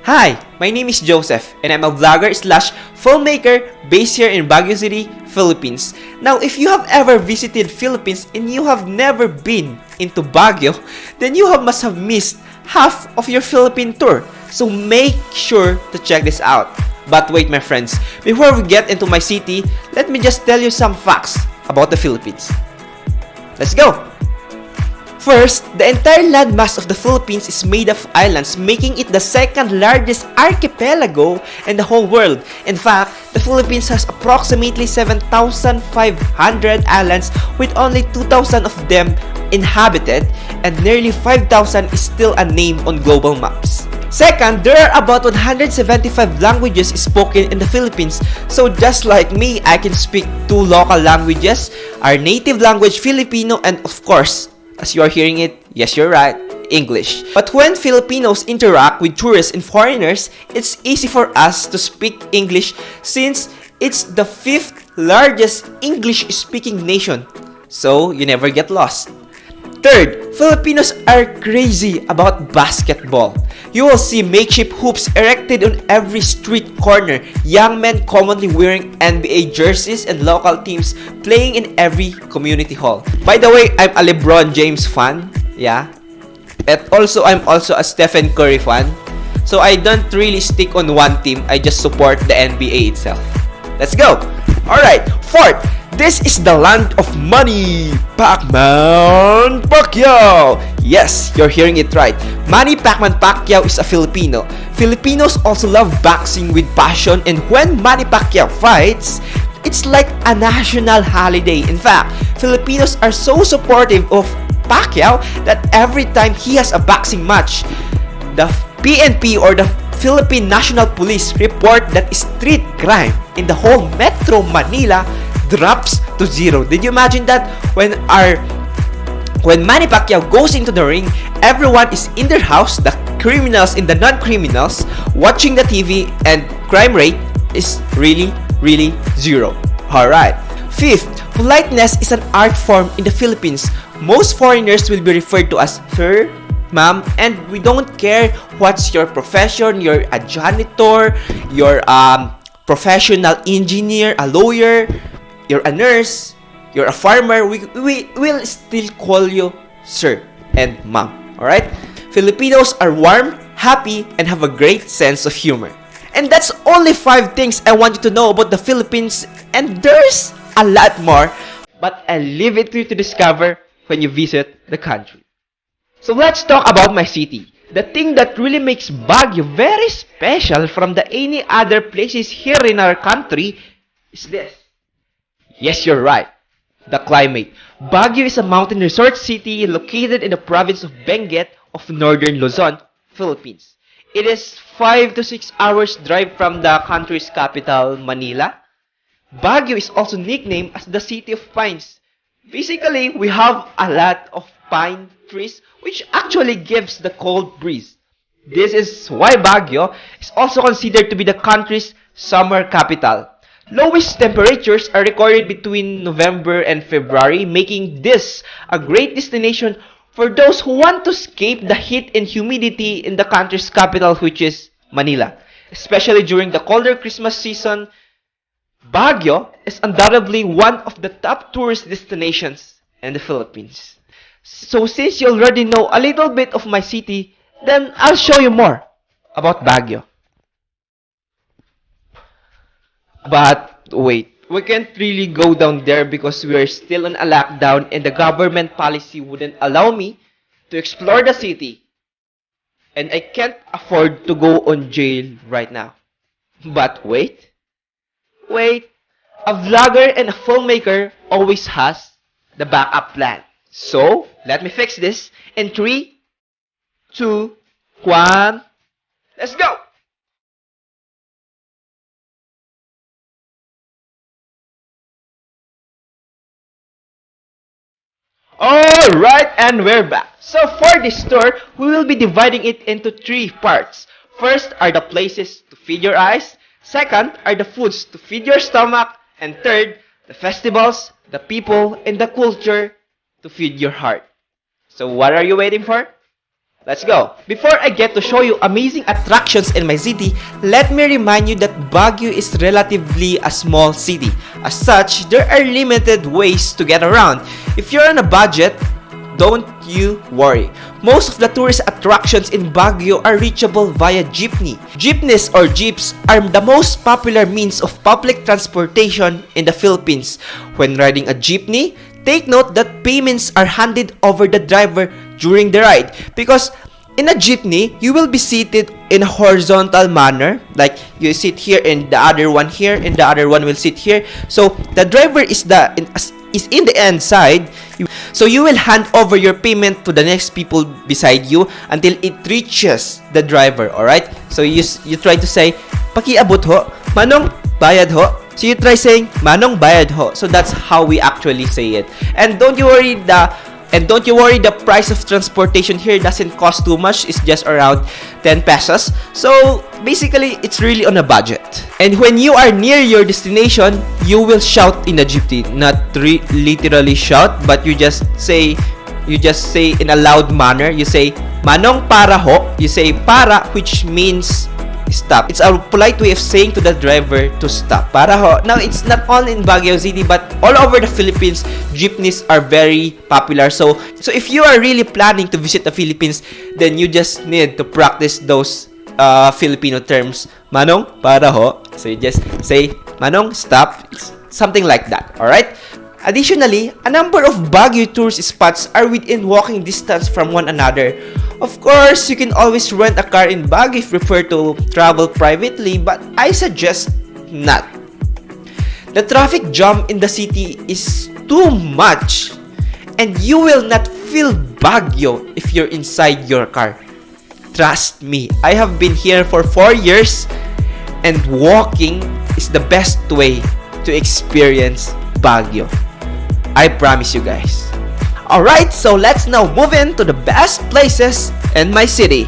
Hi, my name is Joseph and I'm a vlogger slash filmmaker based here in Baguio City, Philippines. Now, if you have ever visited Philippines and you have never been into Baguio, then must have missed half of your Philippine tour. So make sure to check this out. But wait my friends, before we get into my city, let me just tell you some facts about the Philippines. Let's go! First, the entire landmass of the Philippines is made of islands, making it the second largest archipelago in the whole world. In fact, the Philippines has approximately 7,500 islands with only 2,000 of them inhabited, and nearly 5,000 is still unnamed on global maps. Second, there are about 175 languages spoken in the Philippines. So just like me, I can speak two local languages, our native language Filipino, and of course, as you are hearing it, yes, you're right, English. But when Filipinos interact with tourists and foreigners, it's easy for us to speak English since it's the fifth largest English-speaking nation. So you never get lost. Third, Filipinos are crazy about basketball. You will see makeshift hoops erected on every street corner, young men commonly wearing NBA jerseys, and local teams playing in every community hall. By the way, I'm a LeBron James fan, yeah. And also, I'm also a Stephen Curry fan. So I don't really stick on one team, I just support the NBA itself. Let's go! Alright, fourth, this is the land of money, Pacman Pacquiao. Yes, you're hearing it right. Manny Pacman Pacquiao is a Filipino. Filipinos also love boxing with passion, and when Manny Pacquiao fights, it's like a national holiday. In fact, Filipinos are so supportive of Pacquiao that every time he has a boxing match, the PNP or the Philippine National Police report that street crime in the whole Metro Manila drops to zero. Did you imagine that? When Manny Pacquiao goes into the ring, everyone is in their house, the criminals and the non-criminals, watching the TV, and crime rate is really zero. Alright. Fifth, politeness is an art form in the Philippines. Most foreigners will be referred to as sir, ma'am, and we don't care what's your profession. You're a janitor, you're a professional engineer, a lawyer, you're a nurse, you're a farmer, we will still call you sir and ma'am. Alright? Filipinos are warm, happy, and have a great sense of humor. And that's only 5 things I want you to know about the Philippines, and there's a lot more, but I'll leave it to you to discover when you visit the country. So let's talk about my city. The thing that really makes Baguio very special from the any other places here in our country is this. Yes, you're right. The climate. Baguio is a mountain resort city located in the province of Benguet of northern Luzon, Philippines. It is 5 to 6 hours drive from the country's capital, Manila. Baguio is also nicknamed as the City of Pines. Basically, we have a lot of pine trees which actually gives the cold breeze. This is why Baguio is also considered to be the country's summer capital. Lowest temperatures are recorded between November and February, making this a great destination for those who want to escape the heat and humidity in the country's capital, which is Manila. Especially during the colder Christmas season, Baguio is undoubtedly one of the top tourist destinations in the Philippines. So since you already know a little bit of my city, then I'll show you more about Baguio. But wait, we can't really go down there because we are still on a lockdown and the government policy wouldn't allow me to explore the city. And I can't afford to go on jail right now. But wait, a vlogger and a filmmaker always has the backup plan. So, let me fix this in 3, 2, 1, let's go! Alright, and we're back. So for this tour, we will be dividing it into 3 parts. First are the places to feed your eyes. Second are the foods to feed your stomach. And third, the festivals, the people, and the culture to feed your heart. So what are you waiting for? Let's go! Before I get to show you amazing attractions in my city, let me remind you that Baguio is relatively a small city. As such, there are limited ways to get around. If you're on a budget, don't you worry. Most of the tourist attractions in Baguio are reachable via jeepney. Jeepneys or jeeps are the most popular means of public transportation in the Philippines. When riding a jeepney, take note that payments are handed over the driver during the ride, because in a jeepney, you will be seated in a horizontal manner, like you sit here and the other one here and the other one will sit here. So the driver is in the end side. So you will hand over your payment to the next people beside you until it reaches the driver, alright? So you try to say, "Pakiabot ho, manong bayad ho." So you try saying, "Manong bayad ho." So that's how we actually say it. And don't you worry, the price of transportation here doesn't cost too much. It's just around 10 pesos. So basically, it's really on a budget. And when you are near your destination, you will shout in a jeepney. Not literally shout, but you just say in a loud manner. You say, "Manong para ho." You say "para," which means stop. It's a polite way of saying to the driver to stop. Para ho. Now, it's not only in Baguio City, but all over the Philippines, jeepneys are very popular. So if you are really planning to visit the Philippines, then you just need to practice those Filipino terms. Manong, para ho. So you just say, "Manong, stop." Something like that. Alright? Additionally, a number of Baguio tourist spots are within walking distance from one another. Of course, you can always rent a car in Baguio if you prefer to travel privately, but I suggest not. The traffic jam in the city is too much, and you will not feel Baguio if you're inside your car. Trust me, I have been here for 4 years, and walking is the best way to experience Baguio. I promise you guys. Alright, so let's now move into the best places in my city.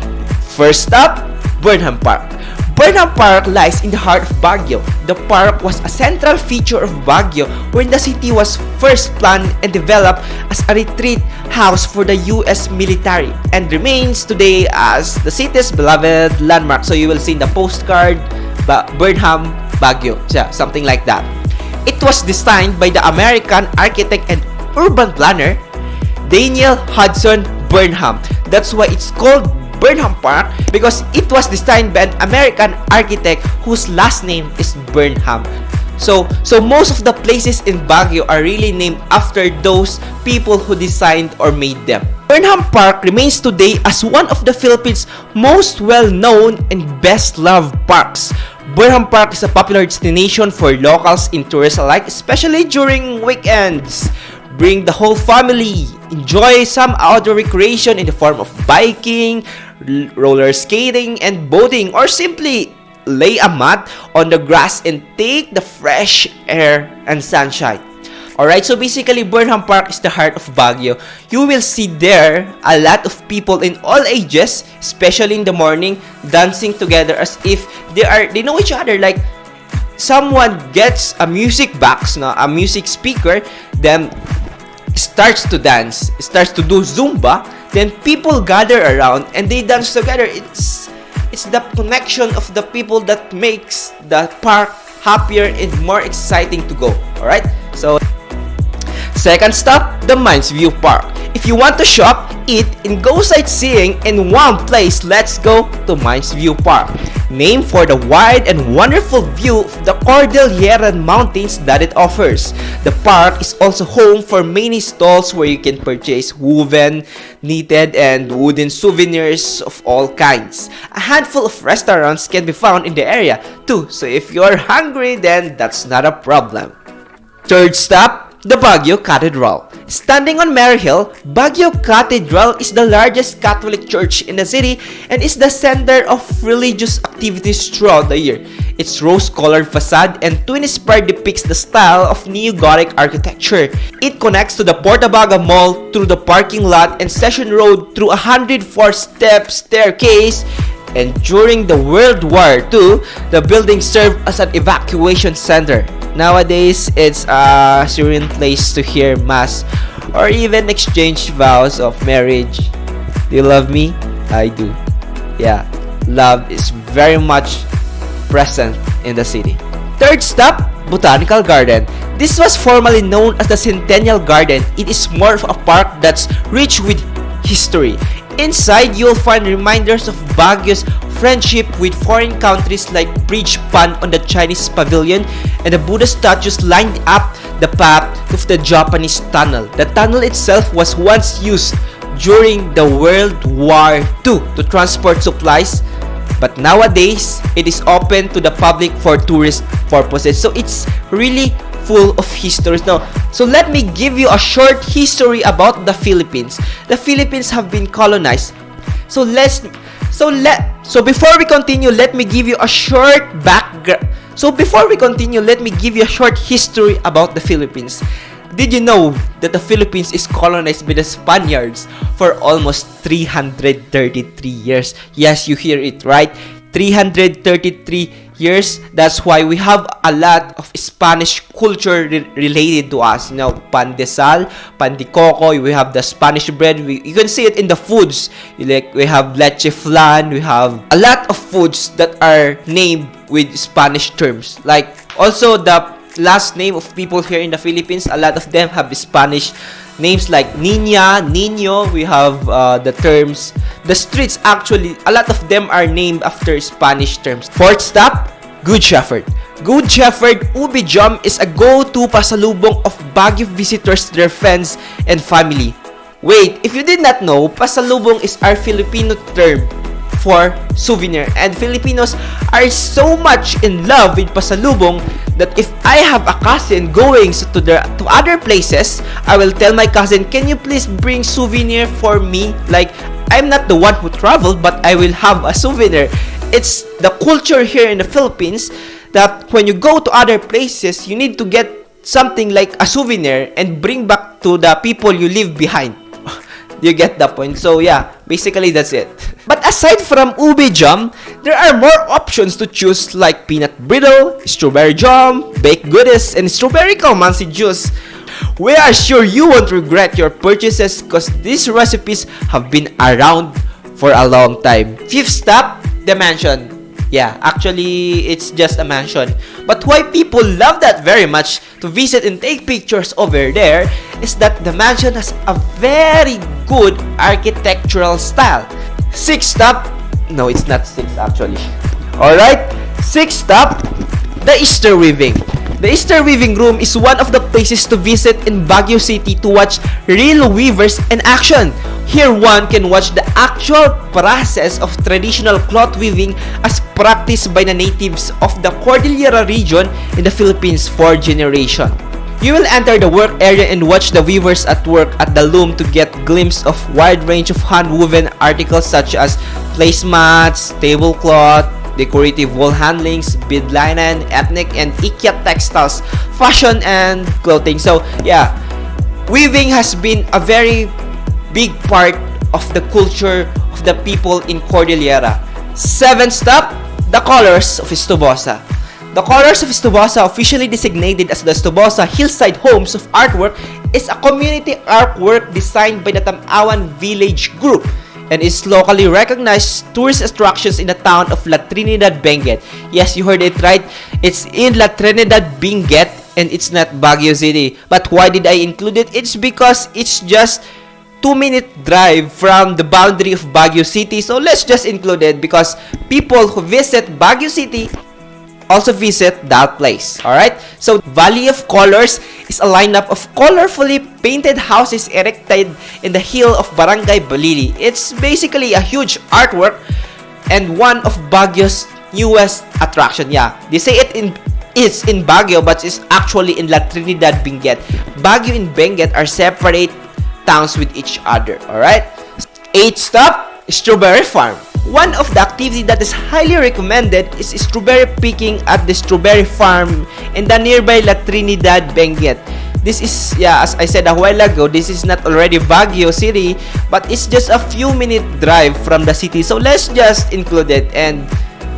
First up, Burnham Park. Burnham Park lies in the heart of Baguio. The park was a central feature of Baguio when the city was first planned and developed as a retreat house for the US military, and remains today as the city's beloved landmark. So you will see in the postcard, Burnham, Baguio, something like that. It was designed by the American architect and urban planner Daniel Hudson Burnham. That's why it's called Burnham Park, because it was designed by an American architect whose last name is Burnham. So most of the places in Baguio are really named after those people who designed or made them. Burnham Park remains today as one of the Philippines' most well-known and best-loved parks. Burnham Park is a popular destination for locals and tourists alike, especially during weekends. Bring the whole family. Enjoy some outdoor recreation in the form of biking, roller skating, and boating, or simply lay a mat on the grass and take the fresh air and sunshine. Alright, so basically Burnham Park is the heart of Baguio. You will see there a lot of people in all ages, especially in the morning, dancing together as if they know each other. Like, someone gets a music box, a music speaker, then starts to dance, starts to do Zumba, then people gather around and they dance together. It's the connection of the people that makes the park happier and more exciting to go. Alright, so second stop, the Mines View Park. If you want to shop, eat, and go sightseeing in one place, let's go to Mines View Park. Named for the wide and wonderful view of the Cordilleran Mountains that it offers. The park is also home for many stalls where you can purchase woven, knitted, and wooden souvenirs of all kinds. A handful of restaurants can be found in the area too, so if you're hungry, then that's not a problem. Third stop, the Baguio Cathedral. Standing on Mary Hill, Baguio Cathedral is the largest Catholic church in the city and is the center of religious activities throughout the year. Its rose-colored facade and twin spire depicts the style of neo-Gothic architecture. It connects to the Portabaga Mall through the parking lot and Session Road through a 104-step staircase. And during the World War II, the building served as an evacuation center. Nowadays, it's a serene place to hear mass or even exchange vows of marriage. Do you love me? I do. Yeah, love is very much present in the city. Third stop, Botanical Garden. This was formerly known as the Centennial Garden. It is more of a park that's rich with history. Inside, you'll find reminders of Baguio's friendship with foreign countries like Bridge Pond on the Chinese Pavilion and the Buddha statues lined up the path of the Japanese tunnel. The tunnel itself was once used during the World War II to transport supplies, but nowadays it is open to the public for tourist purposes. So it's really full of histories. Now, so let me give you a short history about the Philippines. The Philippines have been colonized. So before we continue, let me give you a short background. So before we continue, let me give you a short history about the Philippines. Did you know that the Philippines is colonized by the Spaniards for almost 333 years? Yes, you hear it right. 333 years. That's why we have a lot of Spanish culture related to us. You know, pan de sal, pan de coco. We have the Spanish bread. You can see it in the foods. We have leche flan. We have a lot of foods that are named with Spanish terms. Like also the last name of people here in the Philippines, a lot of them have Spanish names like Niña, Niño. We have the terms. The streets actually, a lot of them are named after Spanish terms. Fourth stop, Good Shepherd. Good Shepherd Ubi Jam is a go-to pasalubong of Baguio visitors, their friends, and family. Wait, if you did not know, pasalubong is our Filipino term for souvenir, and Filipinos are so much in love with pasalubong that if I have a cousin going to other places, I will tell my cousin, can you please bring souvenir for me? Like, I'm not the one who traveled, but I will have a souvenir. It's the culture here in the Philippines that when you go to other places, you need to get something like a souvenir and bring back to the people you leave behind. You get the point? So yeah, basically that's it. But aside from ube jam, there are more options to choose like peanut brittle, strawberry jam, baked goodies, and strawberry calamansi juice. We are sure you won't regret your purchases because these recipes have been around for a long time. Fifth stop, the mansion. Yeah, actually, it's just a mansion. But why people love that very much to visit and take pictures over there is that the mansion has a very good architectural style. Sixth stop, no, it's not six actually. Alright, sixth stop, the Easter Weaving. The Easter Weaving Room is one of the places to visit in Baguio City to watch real weavers in action. Here one can watch the actual process of traditional cloth weaving as practiced by the natives of the Cordillera region in the Philippines for generations. You will enter the work area and watch the weavers at work at the loom to get a glimpse of wide range of hand-woven articles such as placemats, tablecloth, decorative wall handlings, bead linen, ethnic and ikat textiles, fashion and clothing. So yeah, weaving has been a very big part of the culture of the people in Cordillera. Seventh stop, the Colors of Estobosa. The Colors of Estobosa, officially designated as the Estobosa Hillside Homes of Artwork, is a community artwork designed by the Tamawan Village Group and is locally recognized tourist attractions in the town of La Trinidad, Benguet. Yes, you heard it right. It's in La Trinidad, Benguet, and it's not Baguio City. But why did I include it? It's because it's just 2-minute drive from the boundary of Baguio City. So let's just include it because people who visit Baguio City also visit that place. Alright? So Valley of Colors is a lineup of colorfully painted houses erected in the hill of Barangay Balili. It's basically a huge artwork and one of Baguio's newest attraction. Yeah, they say it's in Baguio, but it's actually in La Trinidad, Benguet. Baguio and Benguet are separate towns with each other. Alright? 8th stop, Strawberry Farm. One of the activities that is highly recommended is strawberry picking at the strawberry farm in the nearby La Trinidad, Benguet. This is, yeah, as I said a while ago, this is not already Baguio City, but it's just a few minute drive from the city. So let's just include it, and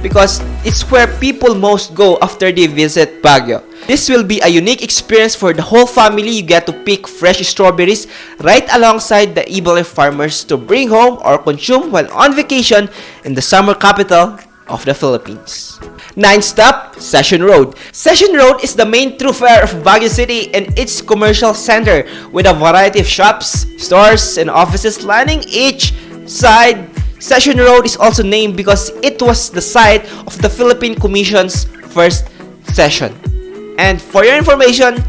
because it's where people most go after they visit Baguio. This will be a unique experience for the whole family. You get to pick fresh strawberries right alongside the Ibole farmers to bring home or consume while on vacation in the summer capital of the Philippines. 9th stop, Session Road. Session Road is the main thoroughfare of Baguio City and its commercial center with a variety of shops, stores, and offices lining each side. Session Road is also named because it was the site of the Philippine Commission's first session. And for your information,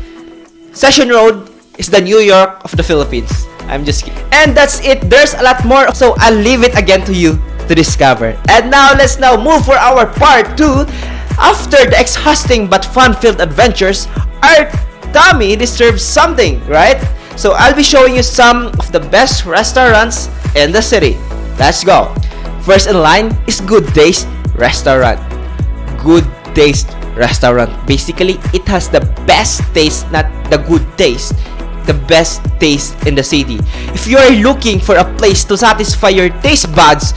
Session Road is the New York of the Philippines. I'm just kidding. And that's it. There's a lot more, so I'll leave it again to you to discover. And now let's move for our part 2. After the exhausting but fun-filled adventures, our tummy deserves something, right? So I'll be showing you some of the best restaurants in the city. Let's go. First in line is Good Taste Restaurant. Good Taste Restaurant. Basically, it has the best taste, not the good taste. The best taste in the city. If you are looking for a place to satisfy your taste buds,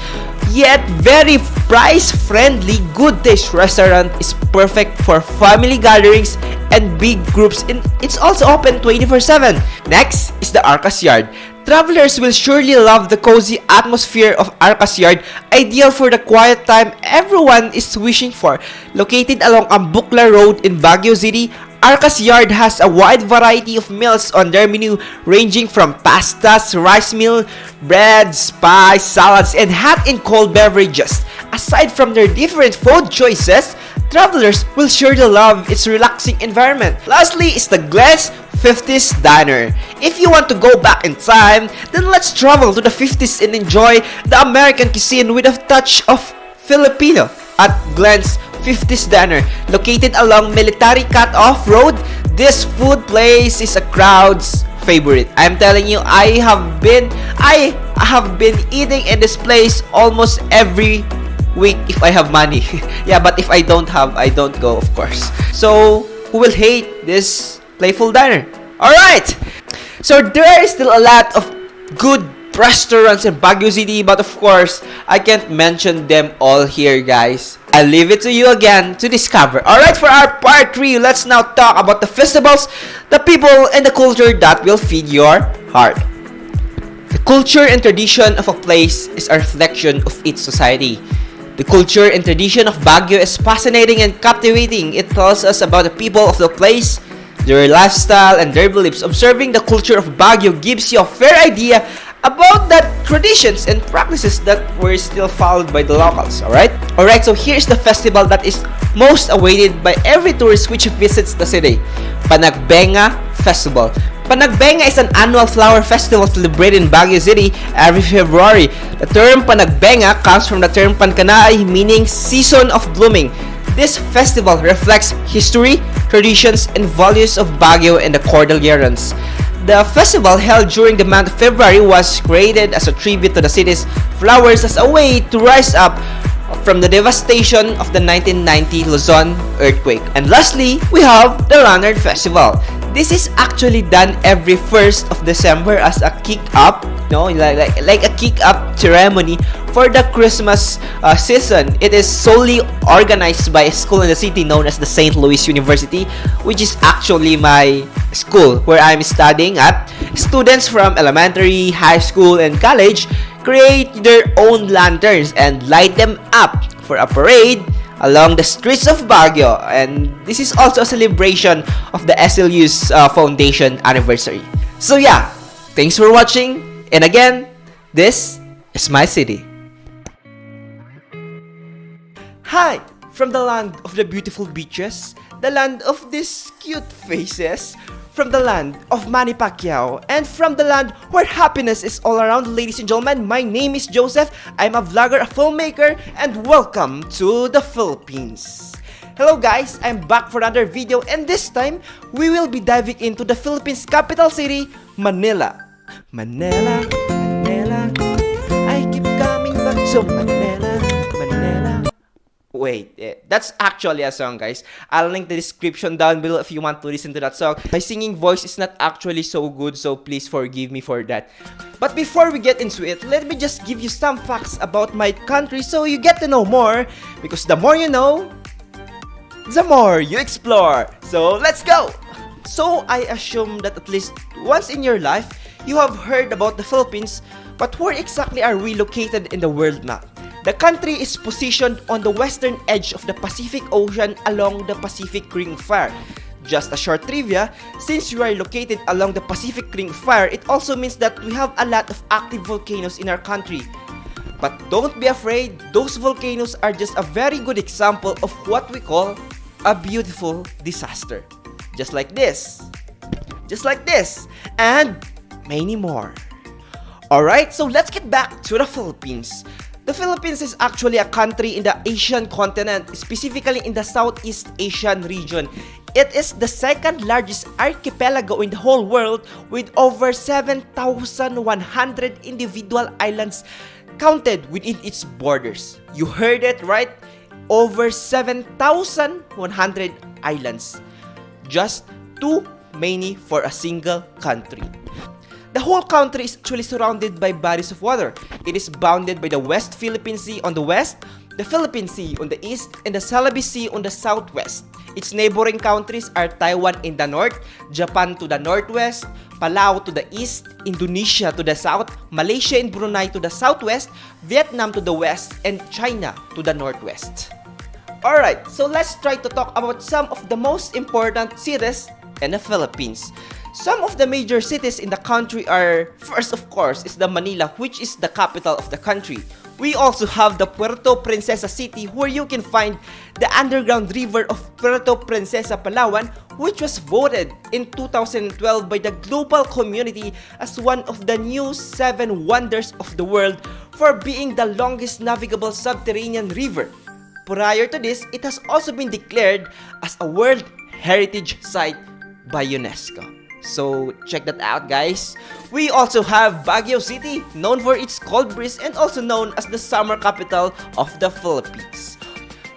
yet very price-friendly, Good Taste Restaurant is perfect for family gatherings and big groups, and it's also open 24/7. Next is the Arcas Yard. Travelers will surely love the cozy atmosphere of Arcas Yard, ideal for the quiet time everyone is wishing for. Located along Ambukla Road in Baguio City, Arcas Yard has a wide variety of meals on their menu, ranging from pastas, rice meal, breads, pies, salads, and hot and cold beverages. Aside from their different food choices, travelers will surely love its relaxing environment. Lastly is the Glenn's 50s Diner. If you want to go back in time, then let's travel to the 50s and enjoy the American cuisine with a touch of Filipino at Glenn's 50s Diner. Located along Military Cut-Off Road, this food place is a crowd's favorite. I'm telling you, I have been eating in this place almost every week if I have money. Yeah, but if I don't have, I don't go, of course. So, who will hate this playful diner? Alright! So, there is still a lot of good restaurants in Baguio City, but of course, I can't mention them all here, guys. I'll leave it to you again to discover. Alright, for our part 3, let's now talk about the festivals, the people, and the culture that will feed your heart. The culture and tradition of a place is a reflection of its society. The culture and tradition of Baguio is fascinating and captivating. It tells us about the people of the place, their lifestyle, and their beliefs. Observing the culture of Baguio gives you a fair idea about the traditions and practices that were still followed by the locals. Alright, so here's the festival that is most awaited by every tourist which visits the city. Panagbenga Festival. Panagbenga is an annual flower festival celebrated in Baguio City every February. The term Panagbenga comes from the term Pankanay, meaning season of blooming. This festival reflects history, traditions, and values of Baguio and the Cordilleras. The festival, held during the month of February, was created as a tribute to the city's flowers as a way to rise up from the devastation of the 1990 Luzon earthquake. And lastly, we have the Lantern Festival. This is actually done every 1st of December as a kick-up, like a kick-up ceremony for the Christmas season. It is solely organized by a school in the city known as the St. Louis University, which is actually my school where I'm studying at. Students from elementary, high school, and college create their own lanterns and light them up for a parade along the streets of Baguio. And this is also a celebration of the SLU's foundation anniversary. So yeah, thanks for watching. And again, this is my city. Hi! From the land of the beautiful beaches, the land of these cute faces, from the land of Manny Pacquiao, and from the land where happiness is all around. Ladies and gentlemen, my name is Joseph. I'm a vlogger, a filmmaker, and welcome to the Philippines. Hello guys, I'm back for another video, and this time, we will be diving into the Philippines capital city, Manila. Manila, Manila, I keep coming back to Manila, Manila. Wait, that's actually a song, guys. I'll link the description down below if you want to listen to that song. My singing voice is not actually so good, so please forgive me for that. But before we get into it, let me just give you some facts about my country so you get to know more. Because the more you know, the more you explore. So let's go! So I assume that at least once in your life, you have heard about the Philippines, but where exactly are we located in the world map? The country is positioned on the western edge of the Pacific Ocean along the Pacific Ring of Fire. Just a short trivia, since we are located along the Pacific Ring of Fire, it also means that we have a lot of active volcanoes in our country. But don't be afraid, those volcanoes are just a very good example of what we call a beautiful disaster. Just like this, and many more. Alright, so let's get back to the Philippines. The Philippines is actually a country in the Asian continent, specifically in the Southeast Asian region. It is the second largest archipelago in the whole world with over 7,100 individual islands counted within its borders. You heard it right? Over 7,100 islands. Just too many for a single country. The whole country is actually surrounded by bodies of water. It is bounded by the West Philippine Sea on the west, the Philippine Sea on the east, and the Celebes Sea on the southwest. Its neighboring countries are Taiwan in the north, Japan to the northwest, Palau to the east, Indonesia to the south, Malaysia and Brunei to the southwest, Vietnam to the west, and China to the northwest. Alright, so let's try to talk about some of the most important cities in the Philippines. Some of the major cities in the country are, first of course, is the Manila, which is the capital of the country. We also have the Puerto Princesa City, where you can find the underground river of Puerto Princesa, Palawan, which was voted in 2012 by the global community as one of the new 7 wonders of the world for being the longest navigable subterranean river. Prior to this, it has also been declared as a World Heritage Site by UNESCO. So check that out, guys. We also have Baguio City, known for its cold breeze and also known as the summer capital of the Philippines.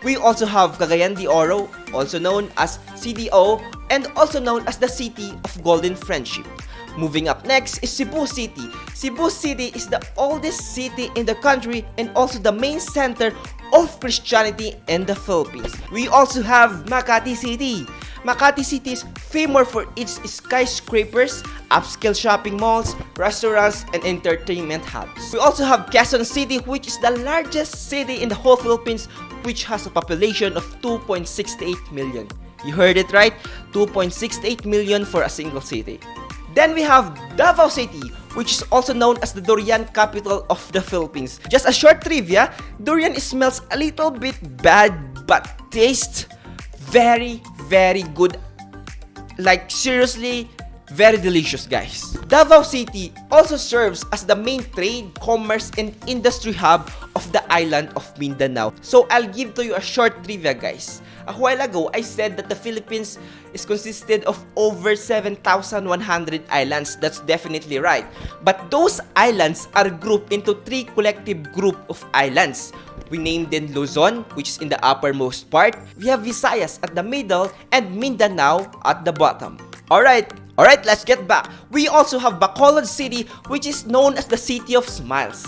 We also have Cagayan de Oro, also known as CDO, and also known as the City of Golden Friendship. Moving up next is Cebu City. Cebu City is the oldest city in the country and also the main center of Christianity in the Philippines. We also have Makati City. Makati City is famous for its skyscrapers, upscale shopping malls, restaurants, and entertainment hubs. We also have Quezon City, which is the largest city in the whole Philippines, which has a population of 2.68 million. You heard it right, 2.68 million for a single city. Then we have Davao City, which is also known as the durian capital of the Philippines. Just a short trivia, durian smells a little bit bad but tastes very good. Like seriously, very delicious, guys. Davao City also serves as the main trade, commerce, and industry hub of the island of Mindanao. So I'll give to you a short trivia, guys. A while ago, I said that the Philippines is consisted of over 7,100 islands. That's definitely right. But those islands are grouped into 3 collective group of islands. We named them Luzon, which is in the uppermost part. We have Visayas at the middle and Mindanao at the bottom. Alright, let's get back. We also have Bacolod City, which is known as the City of Smiles.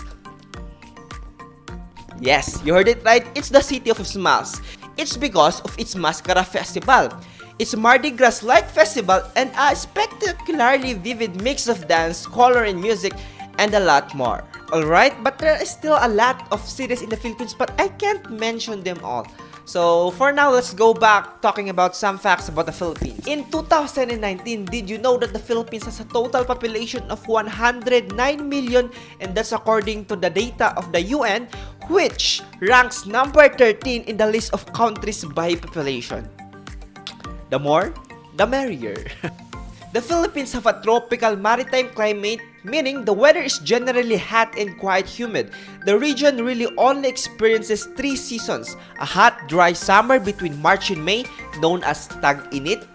Yes, you heard it right. It's the City of Smiles. It's because of its Mascara Festival. It's a Mardi Gras-like festival and a spectacularly vivid mix of dance, color, and music, and a lot more. Alright, but there is still a lot of cities in the Philippines, but I can't mention them all. So for now, let's go back talking about some facts about the Philippines. In 2019, did you know that the Philippines has a total population of 109 million, and that's according to the data of the UN, which ranks number 13 in the list of countries by population. The more, the merrier. The Philippines have a tropical maritime climate, meaning the weather is generally hot and quite humid. The region really only experiences 3 seasons: a hot, dry summer between March and May, known as tag-init,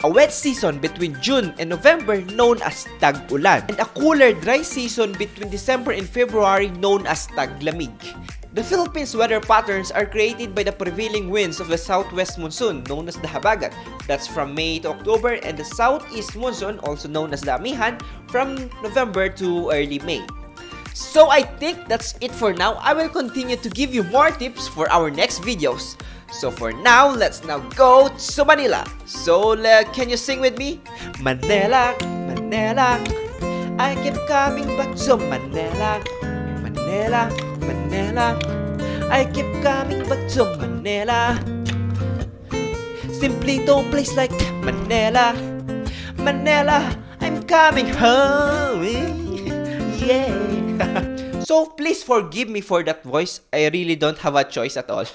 a wet season between June and November, known as tag-ulan, and a cooler, dry season between December and February, known as tag-lamig. The Philippines' weather patterns are created by the prevailing winds of the southwest monsoon, known as the habagat. That's from May to October, and the southeast monsoon, also known as the amihan, from November to early May. So I think that's it for now. I will continue to give you more tips for our next videos. So for now, let's now go to Manila. So can you sing with me? Manila, Manila, I keep coming back to Manila. Manila, Manila, I keep coming back to Manila. Simply no place like Manila. Manila, I'm coming home. Yeah. So please forgive me for that voice. I really don't have a choice at all.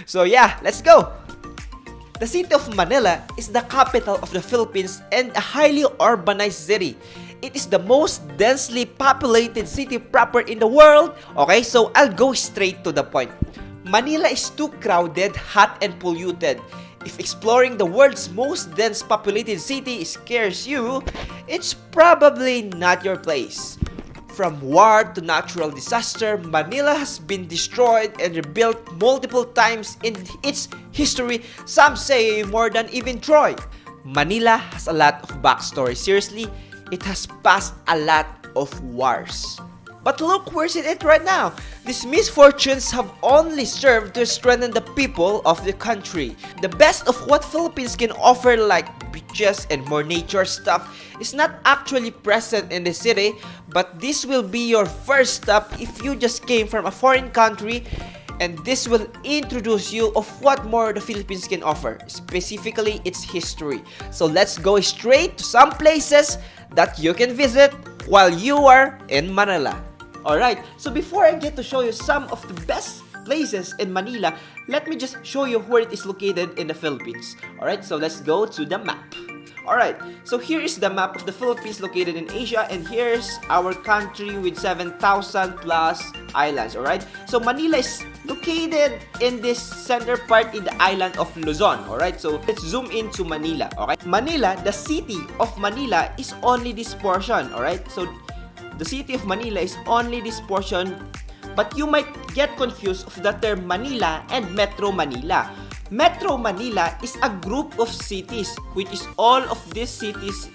So yeah, let's go. The city of Manila is the capital of the Philippines and a highly urbanized city. It is the most densely populated city proper in the world. Okay, so I'll go straight to the point. Manila is too crowded, hot, and polluted. If exploring the world's most dense populated city scares you, it's probably not your place. From war to natural disaster, Manila has been destroyed and rebuilt multiple times in its history, some say more than even Troy. Manila has a lot of backstory. Seriously, it has passed a lot of wars. But look where's it at right now. These misfortunes have only served to strengthen the people of the country. The best of what Philippines can offer, like beaches and more nature stuff, is not actually present in the city, but this will be your first stop if you just came from a foreign country, and this will introduce you of what more the Philippines can offer, specifically its history. So let's go straight to some places that you can visit while you are in Manila. Alright, so before I get to show you some of the best places in Manila, let me just show you where it is located in the Philippines. Alright, so let's go to the map. Alright, so here is the map of the Philippines located in Asia, and here's our country with 7,000 plus islands. Alright, so Manila is located in this center part in the island of Luzon. Alright, so let's zoom into Manila. Okay, Manila, the city of Manila is only this portion. Alright, so the city of Manila is only this portion, but you might get confused of the term Manila and Metro Manila. Metro Manila is a group of cities, which is all of these cities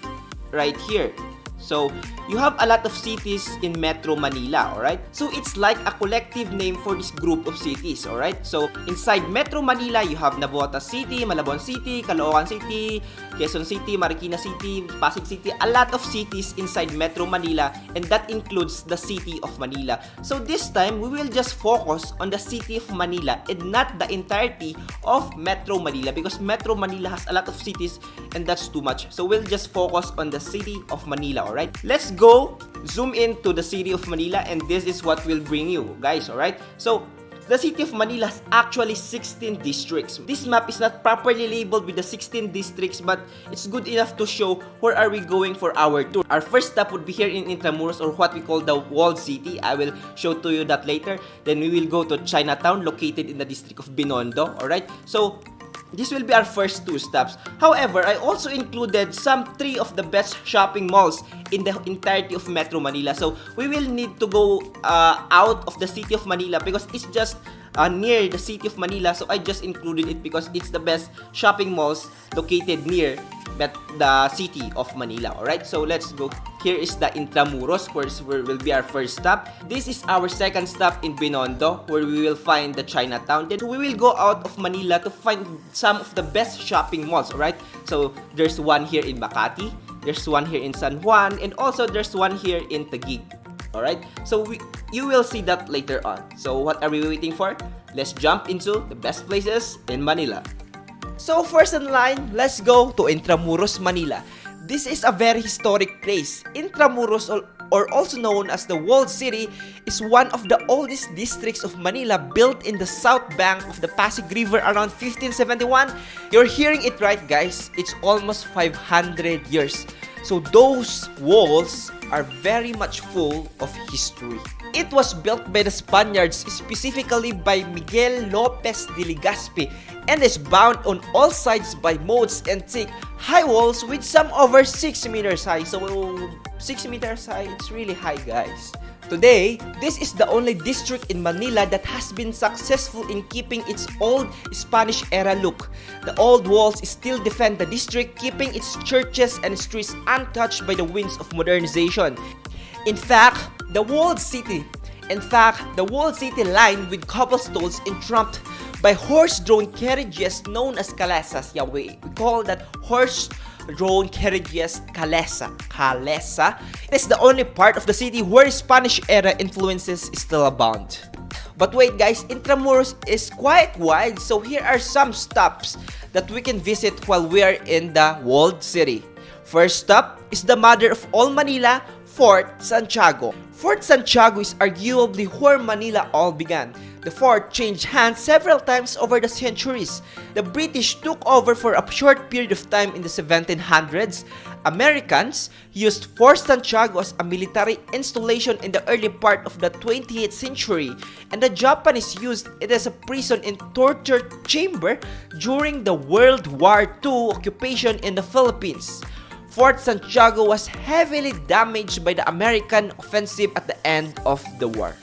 right here. So, you have a lot of cities in Metro Manila, alright? So, it's like a collective name for this group of cities, alright? So, inside Metro Manila, you have Navotas City, Malabon City, Caloocan City, Quezon City, Marikina City, Pasig City, a lot of cities inside Metro Manila, and that includes the city of Manila. So, this time, we will just focus on the city of Manila and not the entirety of Metro Manila, because Metro Manila has a lot of cities and that's too much. So, we'll just focus on the city of Manila, alright? Let's go zoom into the city of Manila, and this is what will bring you guys. Alright, so the city of Manila has actually 16 districts. This map is not properly labeled with the 16 districts, but it's good enough to show where are we going for our tour. Our first stop would be here in Intramuros, or what we call the walled city. I will show to you that later. Then we will go to Chinatown, located in the district of Binondo. Alright, so this will be our first two stops. However, I also included some 3 of the best shopping malls in the entirety of Metro Manila. So, we will need to go out of the city of Manila because it's just near the city of Manila. So, I just included it because it's the best shopping malls located near the city of Manila. Alright, so let's go. Here is the Intramuros, where will be our first stop. This is our second stop in Binondo, where we will find the Chinatown. Then we will go out of Manila to find some of the best shopping malls. Alright, so there's one here in Makati, there's one here in San Juan, and also there's one here in Taguig. Alright, so you will see that later on. So what are we waiting for? Let's jump into the best places in Manila. So first in line, let's go to Intramuros, Manila. This is a very historic place. Intramuros, or also known as the Walled City, is one of the oldest districts of Manila, built in the south bank of the Pasig River around 1571. You're hearing it right, guys. It's almost 500 years. So those walls are very much full of history. It was built by the Spaniards, specifically by Miguel Lopez de Legazpi, and is bound on all sides by moats and thick, high walls with some over 6 meters high. So 6 meters high, it's really high, guys. Today, this is the only district in Manila that has been successful in keeping its old Spanish-era look. The old walls still defend the district, keeping its churches and streets untouched by the winds of modernization. In fact, the walled city lined with cobblestones and trumped by horse-drawn carriages known as calesas. Yeah, we call that horse-drawn carriages calesa. Calesa. It is the only part of the city where Spanish-era influences still abound. But wait guys, Intramuros is quite wide, so here are some stops that we can visit while we are in the walled city. First stop is the mother of all Manila, Fort Santiago. Fort Santiago is arguably where Manila all began. The fort changed hands several times over the centuries. The British took over for a short period of time in the 1700s. Americans used Fort Santiago as a military installation in the early part of the 20th century, and the Japanese used it as a prison and torture chamber during the World War II occupation in the Philippines. Fort Santiago was heavily damaged by the American offensive at the end of the war.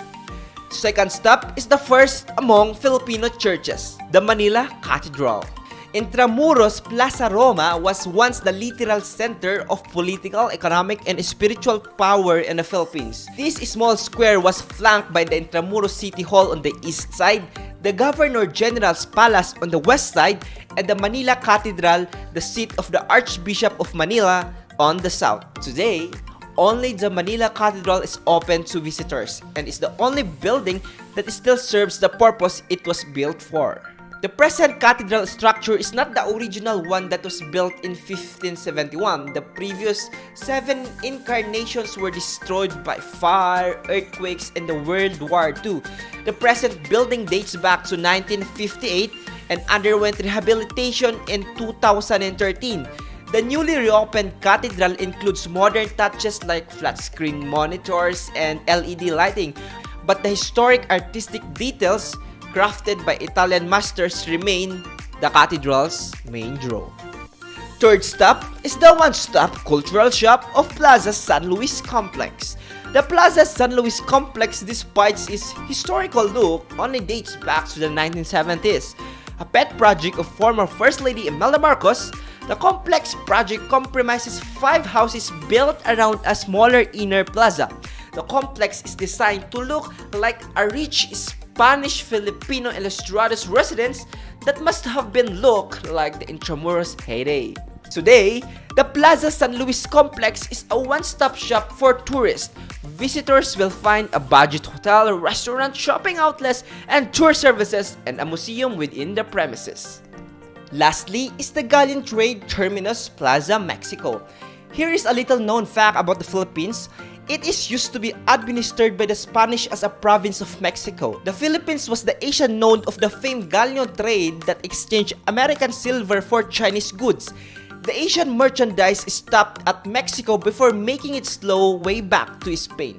Second stop is the first among Filipino churches, the Manila Cathedral. Intramuros Plaza Roma was once the literal center of political, economic, and spiritual power in the Philippines. This small square was flanked by the Intramuros City Hall on the east side, the Governor General's Palace on the west side, and the Manila Cathedral, the seat of the Archbishop of Manila, on the south. Today, only the Manila Cathedral is open to visitors and is the only building that still serves the purpose it was built for. The present cathedral structure is not the original one that was built in 1571. The previous 7 incarnations were destroyed by fire, earthquakes, and the World War II. The present building dates back to 1958 and underwent rehabilitation in 2013. The newly reopened cathedral includes modern touches like flat-screen monitors and LED lighting, but the historic artistic details crafted by Italian masters remain the cathedral's main draw. Third stop is the one-stop cultural shop of Plaza San Luis Complex. The Plaza San Luis Complex, despite its historical look, only dates back to the 1970s. A pet project of former First Lady Imelda Marcos, the complex project comprises 5 houses built around a smaller inner plaza. The complex is designed to look like a rich Spanish-Filipino illustrados residence that must have been look like the Intramuros heyday. Today, the Plaza San Luis Complex is a one-stop shop for tourists. Visitors will find a budget hotel, restaurant, shopping outlets, and tour services, and a museum within the premises. Lastly is the Galleon Trade Terminus Plaza, Mexico. Here is a little known fact about the Philippines. It is used to be administered by the Spanish as a province of Mexico. The Philippines was the Asian node of the famed galleon trade that exchanged American silver for Chinese goods. The Asian merchandise stopped at Mexico before making its slow way back to Spain.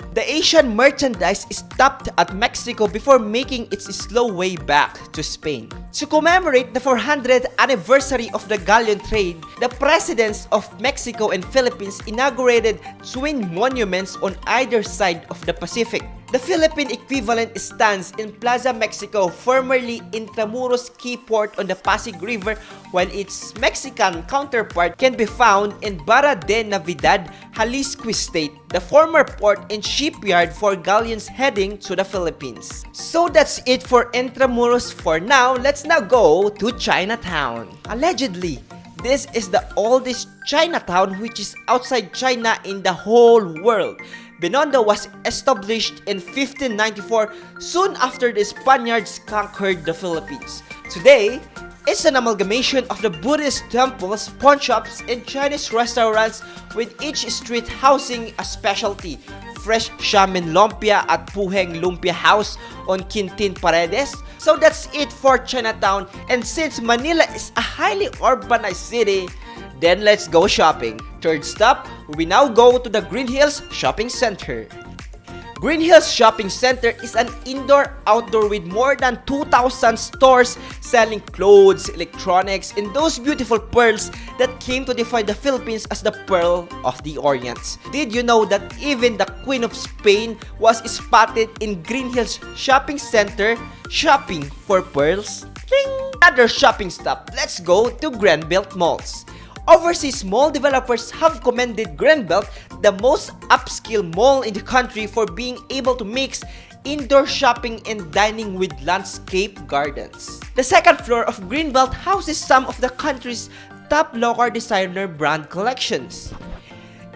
To commemorate the 400th anniversary of the galleon trade, the presidents of Mexico and Philippines inaugurated twin monuments on either side of the Pacific. The Philippine equivalent stands in Plaza Mexico, formerly Intramuros Key Port on the Pasig River, while its Mexican counterpart can be found in Barra de Navidad, Jalisco State, the former port and shipyard for galleons heading to the Philippines. So that's it for Intramuros for now. Let's now go to Chinatown. Allegedly, this is the oldest Chinatown which is outside China in the whole world. Binondo was established in 1594, soon after the Spaniards conquered the Philippines. Today, it's an amalgamation of the Buddhist temples, pawn shops, and Chinese restaurants, with each street housing a specialty. Fresh Xiamen Lumpia at Puheng Lumpia House on Quintin Paredes. So that's it for Chinatown, and since Manila is a highly urbanized city, then let's go shopping. Third stop, we now go to the Green Hills Shopping Center. Green Hills Shopping Center is an indoor-outdoor with more than 2,000 stores selling clothes, electronics, and those beautiful pearls that came to define the Philippines as the Pearl of the Orient. Did you know that even the Queen of Spain was spotted in Green Hills Shopping Center shopping for pearls? Ding! Another shopping stop, let's go to Greenbelt Malls. Overseas mall developers have commended Greenbelt the most upscale mall in the country for being able to mix indoor shopping and dining with landscape gardens. The second floor of Greenbelt houses some of the country's top local designer brand collections.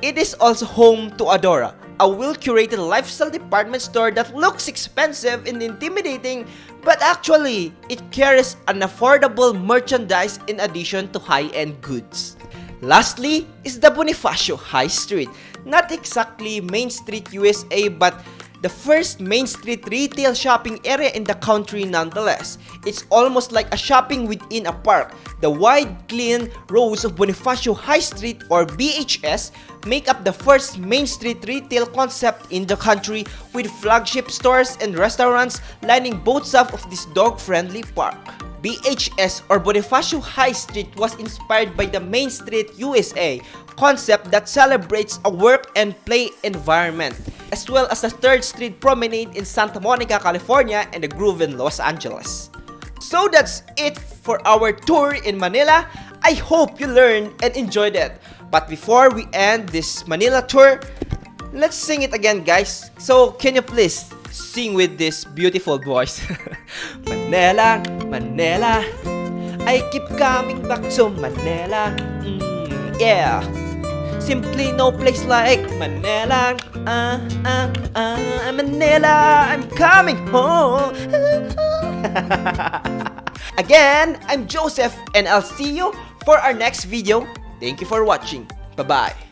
It is also home to Adora, a well-curated lifestyle department store that looks expensive and intimidating, but actually, it carries an affordable merchandise in addition to high-end goods. Lastly is the Bonifacio High Street, not exactly Main Street USA, but the first Main Street retail shopping area in the country nonetheless. It's almost like a shopping within a park. The wide, clean rows of Bonifacio High Street, or BHS, make up the first Main Street retail concept in the country, with flagship stores and restaurants lining both sides of this dog-friendly park. BHS, or Bonifacio High Street, was inspired by the Main Street USA concept that celebrates a work and play environment, as well as the 3rd Street Promenade in Santa Monica, California, and the Grove in Los Angeles. So that's it for our tour in Manila. I hope you learned and enjoyed it. But before we end this Manila tour, let's sing it again, guys. So can you please sing with this beautiful voice? Manila, Manila, I keep coming back to Manila. Yeah, simply no place like Manila. Manila, I'm coming home. Again, I'm Joseph, and I'll see you for our next video. Thank you for watching. Bye-bye.